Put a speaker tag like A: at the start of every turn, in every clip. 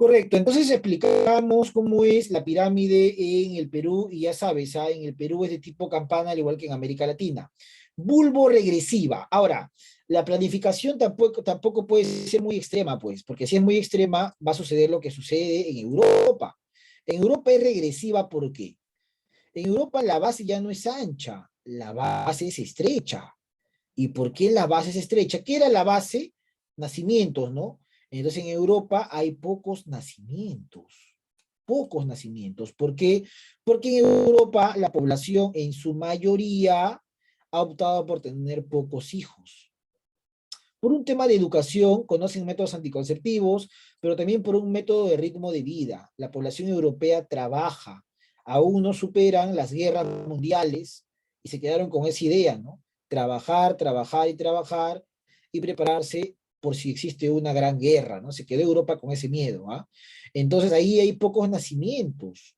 A: Correcto, entonces explicamos cómo es la pirámide en el Perú y ya sabes, en el Perú es de tipo campana al igual que en América Latina. Bulbo regresiva. Ahora, la planificación tampoco puede ser muy extrema, pues, porque si es muy extrema va a suceder lo que sucede en Europa. En Europa es regresiva, ¿por qué? En Europa la base ya no es ancha, la base es estrecha. ¿Y por qué la base es estrecha? ¿Qué era la base? Nacimientos, ¿no? Entonces en Europa hay pocos nacimientos. Pocos nacimientos. ¿Por qué? Porque en Europa la población en su mayoría ha optado por tener pocos hijos. Por un tema de educación, conocen métodos anticonceptivos, pero también por un método de ritmo de vida. La población europea trabaja, aún no superan las guerras mundiales y se quedaron con esa idea, ¿no? Trabajar, trabajar y trabajar y prepararse por si existe una gran guerra, ¿no? Se quedó Europa con ese miedo, ¿ah? Entonces ahí hay pocos nacimientos,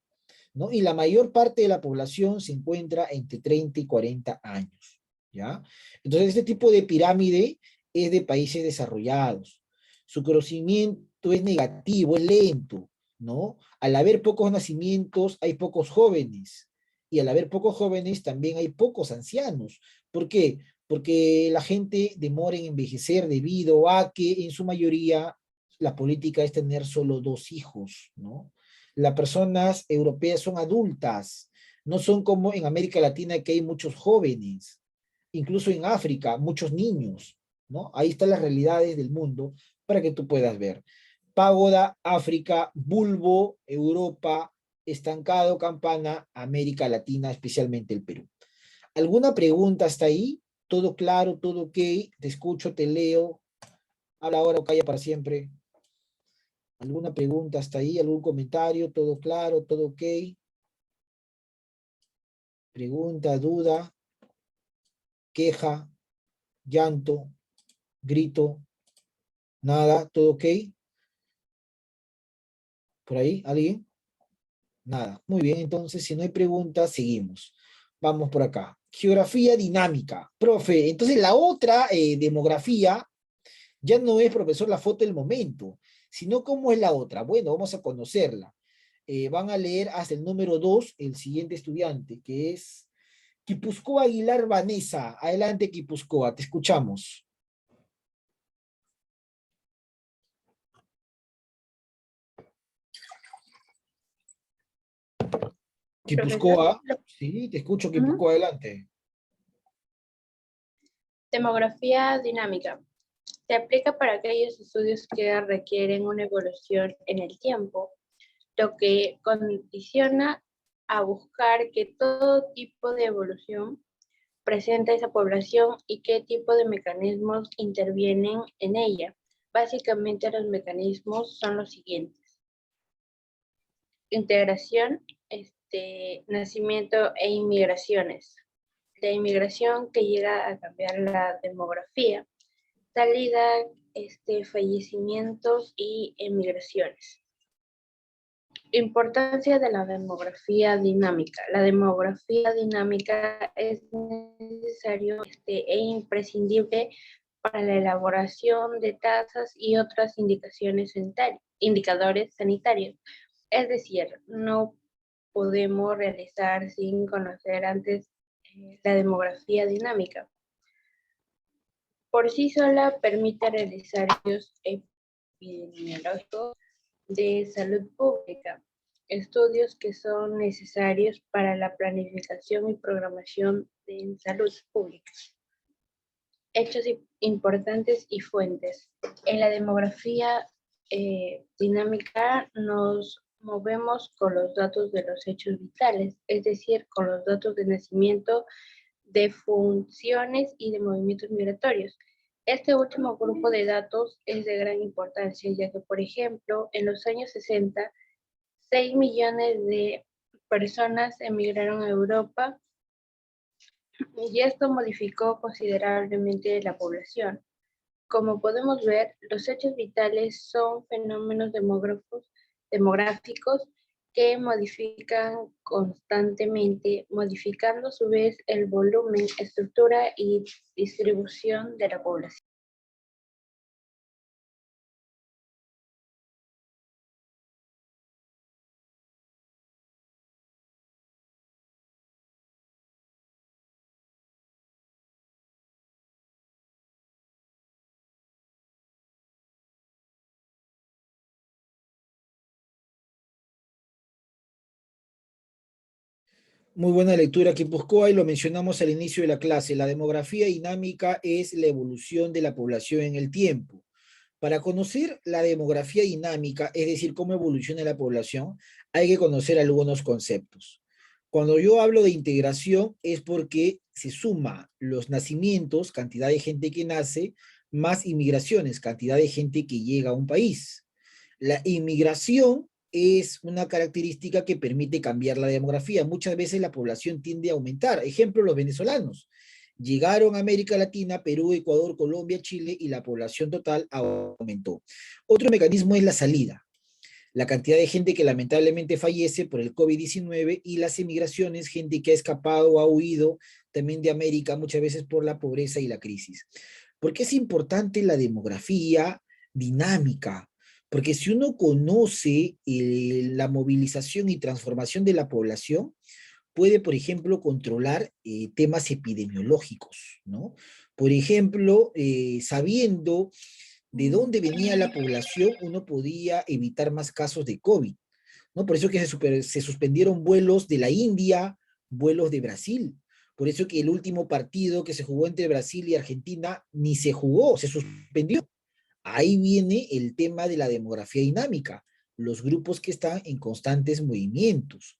A: ¿no? Y la mayor parte de la población se encuentra entre 30 y 40 años, ¿ya? Entonces este tipo de pirámide es de países desarrollados. Su crecimiento es negativo, es lento, ¿no? Al haber pocos nacimientos, hay pocos jóvenes. Y al haber pocos jóvenes, también hay pocos ancianos. ¿Por qué? Porque la gente demora en envejecer debido a que en su mayoría la política es tener solo dos hijos, ¿no? Las personas europeas son adultas, no son como en América Latina que hay muchos jóvenes, incluso en África, muchos niños, ¿no? Ahí están las realidades del mundo para que tú puedas ver. Pagoda, África, Bulbo, Europa, estancado, campana, América Latina, especialmente el Perú. ¿Alguna pregunta hasta ahí? ¿Todo claro? ¿Todo ok? Te escucho, te leo. Habla ahora o calla para siempre. ¿Alguna pregunta hasta ahí? ¿Algún comentario? ¿Todo claro? ¿Todo ok? Pregunta, duda, queja, llanto, grito, nada, ¿todo ok? ¿Por ahí? ¿Alguien? Nada. Muy bien, entonces, si no hay preguntas, seguimos. Vamos por acá. Geografía dinámica. Profe, entonces la otra demografía ya no es, profesor, la foto del momento, sino cómo es la otra. Bueno, vamos a conocerla. Van a leer hasta el número 2 el siguiente estudiante, que es Quipuscoa Aguilar Vanessa. Adelante, Quipuscoa, te escuchamos.
B: Profesor.
A: Quipuscoa, sí, te escucho,
B: Ujú.
A: Quipuscoa, adelante.
B: Demografía dinámica. Se aplica para aquellos estudios que requieren una evolución en el tiempo, lo que condiciona a buscar que todo tipo de evolución presenta esa población y qué tipo de mecanismos intervienen en ella. Básicamente los mecanismos son los siguientes: integración, nacimiento e inmigraciones. La inmigración que llega a cambiar la demografía, salida, fallecimientos y emigraciones. Importancia de la demografía dinámica. La demografía dinámica es necesario e imprescindible para la elaboración de tasas y otras indicadores sanitarios. Es decir, no podemos realizar sin conocer antes la demografía dinámica. Por sí sola permite realizar estudios epidemiológicos de salud pública, estudios que son necesarios para la planificación y programación en salud pública. Hechos importantes y fuentes. En la demografía dinámica nos movemos con los datos de los hechos vitales, es decir, con los datos de nacimiento, de funciones y de movimientos migratorios. Este último grupo de datos es de gran importancia, ya que, por ejemplo, en los años 60, 6 millones de personas emigraron a Europa y esto modificó considerablemente la población. Como podemos ver, los hechos vitales son fenómenos demográficos que modifican constantemente, modificando a su vez el volumen, estructura y distribución de la población.
A: Muy buena lectura, Guipúzcoa, y lo mencionamos al inicio de la clase. La demografía dinámica es la evolución de la población en el tiempo. Para conocer la demografía dinámica, es decir, cómo evoluciona la población, hay que conocer algunos conceptos. Cuando yo hablo de integración es porque se suma los nacimientos, cantidad de gente que nace, más inmigraciones, cantidad de gente que llega a un país. La inmigración es una característica que permite cambiar la demografía. Muchas veces la población tiende a aumentar. Ejemplo, los venezolanos. Llegaron a América Latina, Perú, Ecuador, Colombia, Chile y la población total aumentó. Otro mecanismo es la salida, la cantidad de gente que lamentablemente fallece por el COVID-19 y las emigraciones, gente que ha escapado o ha huido también de América, muchas veces por la pobreza y la crisis. ¿Por qué es importante la demografía dinámica? Porque si uno conoce la movilización y transformación de la población, puede, por ejemplo, controlar temas epidemiológicos, ¿no? Por ejemplo, sabiendo de dónde venía la población, uno podía evitar más casos de COVID, ¿no? Por eso que se suspendieron vuelos de la India, vuelos de Brasil. Por eso que el último partido que se jugó entre Brasil y Argentina ni se jugó, se suspendió. Ahí viene el tema de la demografía dinámica, los grupos que están en constantes movimientos.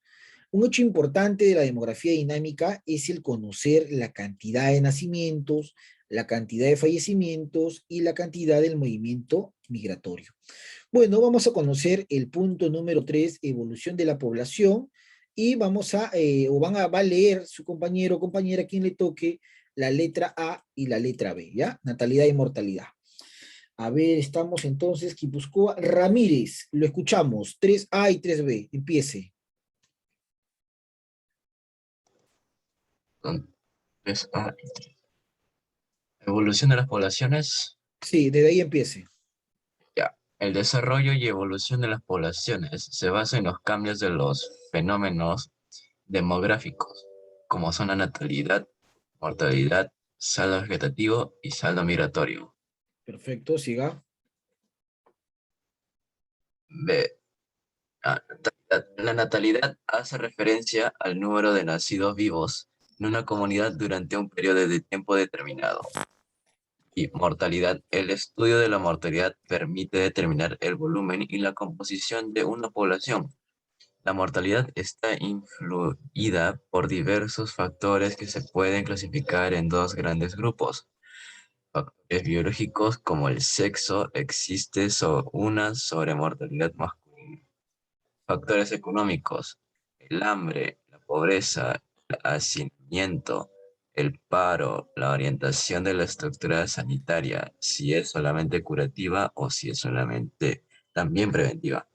A: Un hecho importante de la demografía dinámica es el conocer la cantidad de nacimientos, la cantidad de fallecimientos y la cantidad del movimiento migratorio. Bueno, vamos a conocer el punto número 3, evolución de la población, y vamos a, va a leer su compañero o compañera quien le toque la letra A y la letra B, ¿ya? Natalidad y mortalidad. A ver, estamos entonces, Guipúzcoa. Ramírez, lo escuchamos, 3A y 3B, empiece.
C: Entonces, evolución de las poblaciones.
A: Sí, desde ahí empiece.
C: Ya. El desarrollo y evolución de las poblaciones se basa en los cambios de los fenómenos demográficos, como son la natalidad, mortalidad, saldo vegetativo y saldo migratorio.
A: Perfecto, siga.
C: B. Natalidad. La natalidad hace referencia al número de nacidos vivos en una comunidad durante un periodo de tiempo determinado. Y mortalidad. El estudio de la mortalidad permite determinar el volumen y la composición de una población. La mortalidad está influida por diversos factores que se pueden clasificar en dos grandes grupos. Factores biológicos como el sexo, existe una sobremortalidad masculina. Factores económicos, el hambre, la pobreza, el hacinamiento, el paro, la orientación de la estructura sanitaria, si es solamente curativa o si es solamente también preventiva.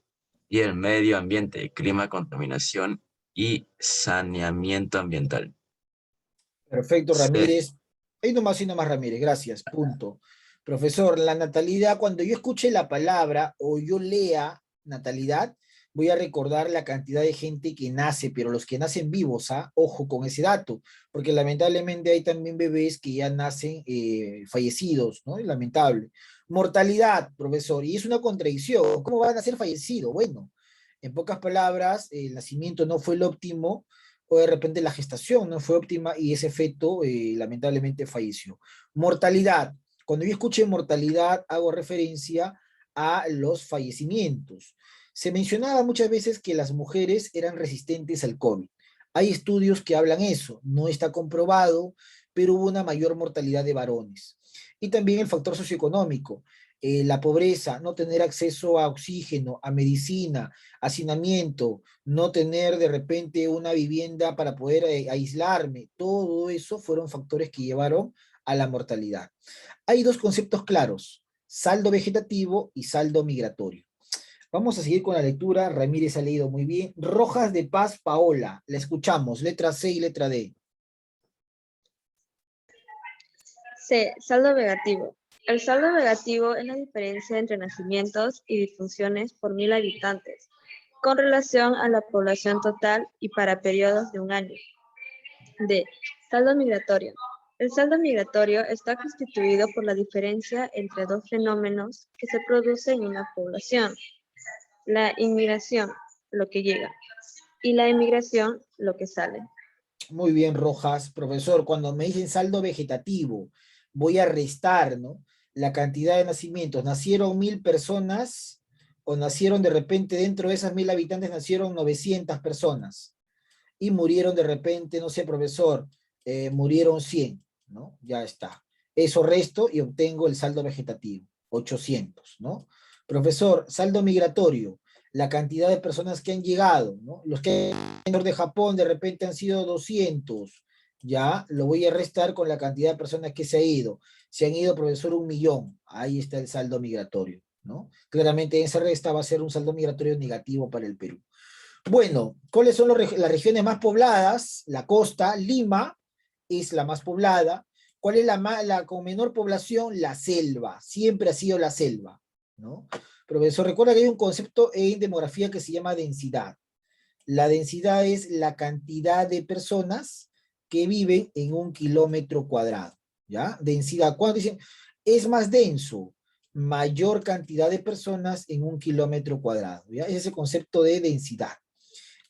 C: Y el medio ambiente, clima, contaminación y saneamiento ambiental.
A: Perfecto,
C: C.
A: Ramírez. Ahí nomás, Ramírez, gracias, punto. Profesor, la natalidad, cuando yo escuche la palabra o yo lea natalidad, voy a recordar la cantidad de gente que nace, pero los que nacen vivos, ¿ah? Ojo con ese dato, porque lamentablemente hay también bebés que ya nacen fallecidos, ¿no? Es lamentable. Mortalidad, profesor, y es una contradicción. ¿Cómo van a nacer fallecidos? Bueno, en pocas palabras, el nacimiento no fue el óptimo o de repente la gestación no fue óptima y ese feto lamentablemente falleció. Mortalidad. Cuando yo escuché mortalidad, hago referencia a los fallecimientos. Se mencionaba muchas veces que las mujeres eran resistentes al COVID. Hay estudios que hablan eso, no está comprobado, pero hubo una mayor mortalidad de varones. Y también el factor socioeconómico, la pobreza, no tener acceso a oxígeno, a medicina, hacinamiento, no tener de repente una vivienda para poder aislarme, todo eso fueron factores que llevaron a la mortalidad. Hay dos conceptos claros, saldo vegetativo y saldo migratorio. Vamos a seguir con la lectura, Ramírez ha leído muy bien. Rojas de Paz, Paola, la escuchamos, letra C y letra D.
B: C. Saldo negativo. El saldo negativo es la diferencia entre nacimientos y difunciones por 1000 habitantes, con relación a la población total y para periodos de un año. D. Saldo migratorio. El saldo migratorio está constituido por la diferencia entre dos fenómenos que se producen en una población. La inmigración, lo que llega, y la emigración, lo que sale.
A: Muy bien, Rojas. Profesor, cuando me dicen saldo vegetativo, voy a restar, ¿no? La cantidad de nacimientos. ¿Nacieron 1000 personas o nacieron de repente dentro de esas 1000 habitantes, nacieron 900 personas? Y murieron de repente, no sé, profesor, murieron 100, ¿no? Ya está. Eso resto y obtengo el saldo vegetativo, 800, ¿no? Profesor, saldo migratorio, la cantidad de personas que han llegado, ¿no? Los que han de Japón de repente han sido 200, ya lo voy a restar con la cantidad de personas que se ha ido. Se han ido, profesor, 1.000.000, ahí está el saldo migratorio, ¿no? Claramente esa resta va a ser un saldo migratorio negativo para el Perú. Bueno, ¿cuáles son las regiones más pobladas? La costa, Lima es la más poblada. ¿Cuál es la con menor población? La selva, siempre ha sido la selva, ¿no? Profesor, recuerda que hay un concepto en demografía que se llama densidad. La densidad es la cantidad de personas que viven en 1 km², ¿ya? Densidad, ¿cuándo dicen? Es más denso, mayor cantidad de personas en 1 km², ¿ya? Ese es el concepto de densidad.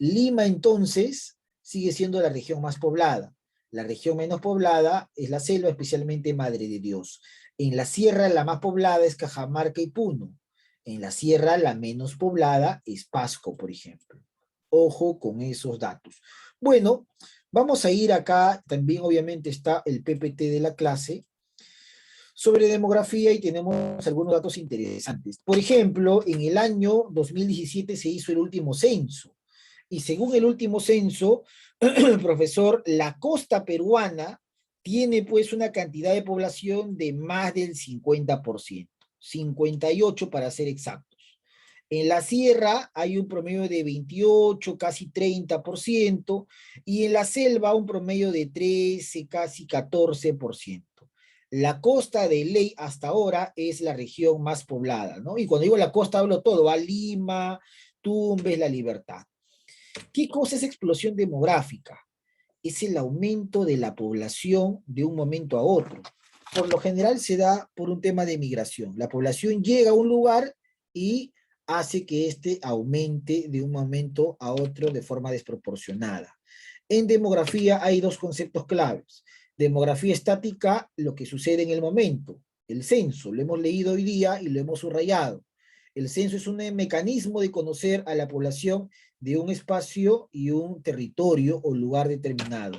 A: Lima, entonces, sigue siendo la región más poblada. La región menos poblada es la selva, especialmente Madre de Dios. En la sierra, la más poblada es Cajamarca y Puno. En la sierra, la menos poblada es Pasco, por ejemplo. Ojo con esos datos. Bueno, vamos a ir acá, también obviamente está el PPT de la clase, sobre demografía y tenemos algunos datos interesantes. Por ejemplo, en el año 2017 se hizo el último censo. Y según el último censo, profesor, la costa peruana tiene pues una cantidad de población de más del 50%, 58 para ser exactos. En la sierra hay un promedio de 28, casi 30%, y en la selva un promedio de 13, casi 14%. La costa de ley hasta ahora es la región más poblada, ¿no? Y cuando digo la costa hablo todo, va Lima, Tumbes, La Libertad. ¿Qué cosa es explosión demográfica? Es el aumento de la población de un momento a otro. Por lo general se da por un tema de migración. La población llega a un lugar y hace que éste aumente de un momento a otro de forma desproporcionada. En demografía hay dos conceptos claves. Demografía estática, lo que sucede en el momento. El censo, lo hemos leído hoy día y lo hemos subrayado. El censo es un mecanismo de conocer a la población de un espacio y un territorio o lugar determinado.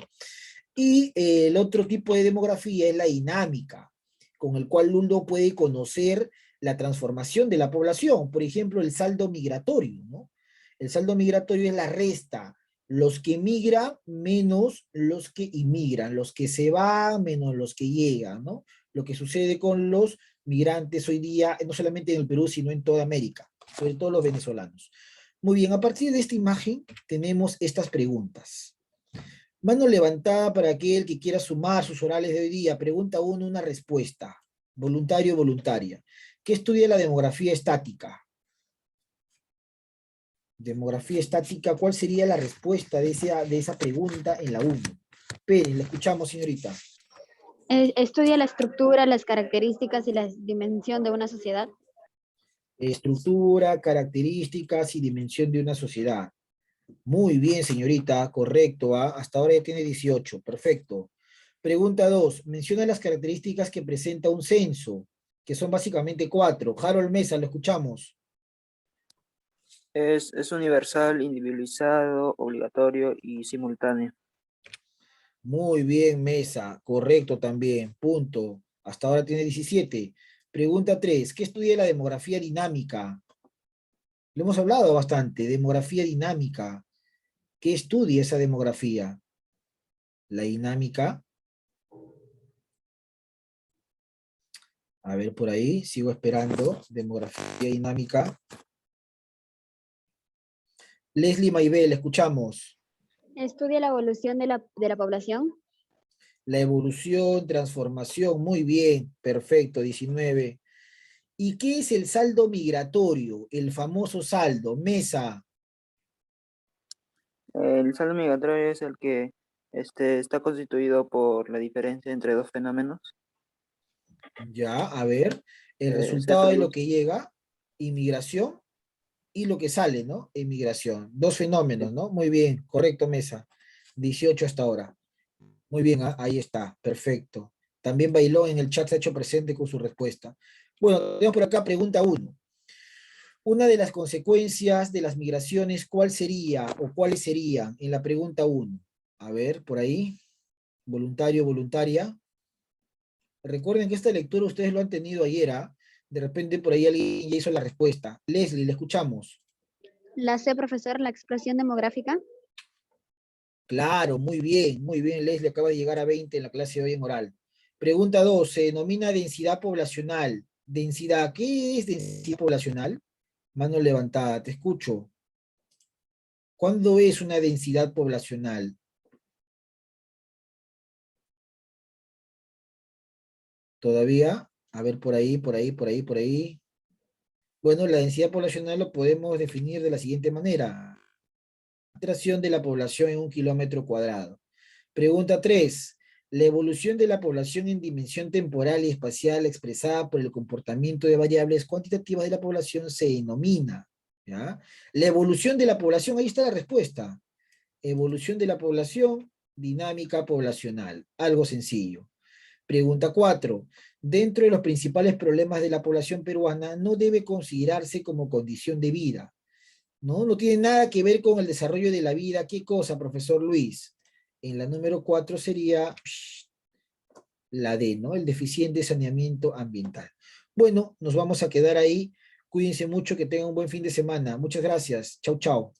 A: Y el otro tipo de demografía es la dinámica, con el cual uno puede conocer la transformación de la población. Por ejemplo, el saldo migratorio, ¿no? El saldo migratorio es la resta, los que migran menos los que inmigran, los que se van menos los que llegan, ¿no? Lo que sucede con los migrantes hoy día, no solamente en el Perú, sino en toda América, sobre todo los venezolanos. Muy bien, a partir de esta imagen tenemos estas preguntas. Mano levantada para aquel que quiera sumar sus orales de hoy día. Pregunta 1, una respuesta. Voluntario o voluntaria. ¿Qué estudia la demografía estática? Demografía estática, ¿cuál sería la respuesta de esa pregunta en la 1? Pérez, la escuchamos, señorita.
D: Estudia la estructura, las características y la dimensión de una sociedad.
A: Estructura, características y dimensión de una sociedad. Muy bien, señorita, correcto. Hasta ahora ya tiene 18, perfecto. Pregunta 2. Menciona las características que presenta un censo, que son básicamente 4. Harold Mesa, lo escuchamos.
E: Es universal, individualizado, obligatorio y simultáneo.
A: Muy bien, Mesa, correcto también, punto. Hasta ahora tiene 17. Pregunta 3. ¿Qué estudia la demografía dinámica? Lo hemos hablado bastante, demografía dinámica. ¿Qué estudia esa demografía? La dinámica. A ver, por ahí, sigo esperando. Demografía dinámica. Leslie Maibel, escuchamos.
D: Estudia la evolución de la población.
A: La evolución, transformación, muy bien, perfecto, 19. ¿Y qué es el saldo migratorio? El famoso saldo, Mesa.
E: El saldo migratorio es el que está constituido por la diferencia entre dos fenómenos.
A: Ya, a ver, el
E: Se
A: resultado de lo
E: traduce.
A: que llega, inmigración, y lo que sale, ¿no? Emigración. Dos fenómenos, ¿no? Muy bien, correcto, Mesa. 18 hasta ahora. Muy bien, ahí está, perfecto. También Bailón en el chat se ha hecho presente con su respuesta. Bueno, tenemos por acá pregunta 1. Una de las consecuencias de las migraciones, ¿cuál sería o cuáles serían en la pregunta 1? A ver, por ahí. Voluntario, voluntaria. Recuerden que esta lectura ustedes lo han tenido ayer, ¿ah? De repente por ahí alguien ya hizo la respuesta. Leslie, le escuchamos.
D: La C, profesor, la explosión demográfica.
A: Claro, muy bien, Leslie acaba de llegar a 20 en la clase de hoy en oral. Pregunta 2, se denomina densidad poblacional. Densidad, ¿qué es densidad poblacional? Mano levantada, te escucho. ¿Cuándo es una densidad poblacional? ¿Todavía? A ver, por ahí, por ahí, por ahí, por ahí. Bueno, la densidad poblacional lo podemos definir de la siguiente manera. Concentración de la población en 1 km². Pregunta 3. La evolución de la población en dimensión temporal y espacial expresada por el comportamiento de variables cuantitativas de la población se denomina, ¿ya? La evolución de la población, ahí está la respuesta. Evolución de la población, dinámica poblacional. Algo sencillo. Pregunta 4. Dentro de los principales problemas de la población peruana, no debe considerarse como condición de vida. No, no tiene nada que ver con el desarrollo de la vida. ¿Qué cosa, profesor Luis? En la número 4 sería la D, ¿no? El deficiente saneamiento ambiental. Bueno, nos vamos a quedar ahí. Cuídense mucho, que tengan un buen fin de semana. Muchas gracias. Chau, chau.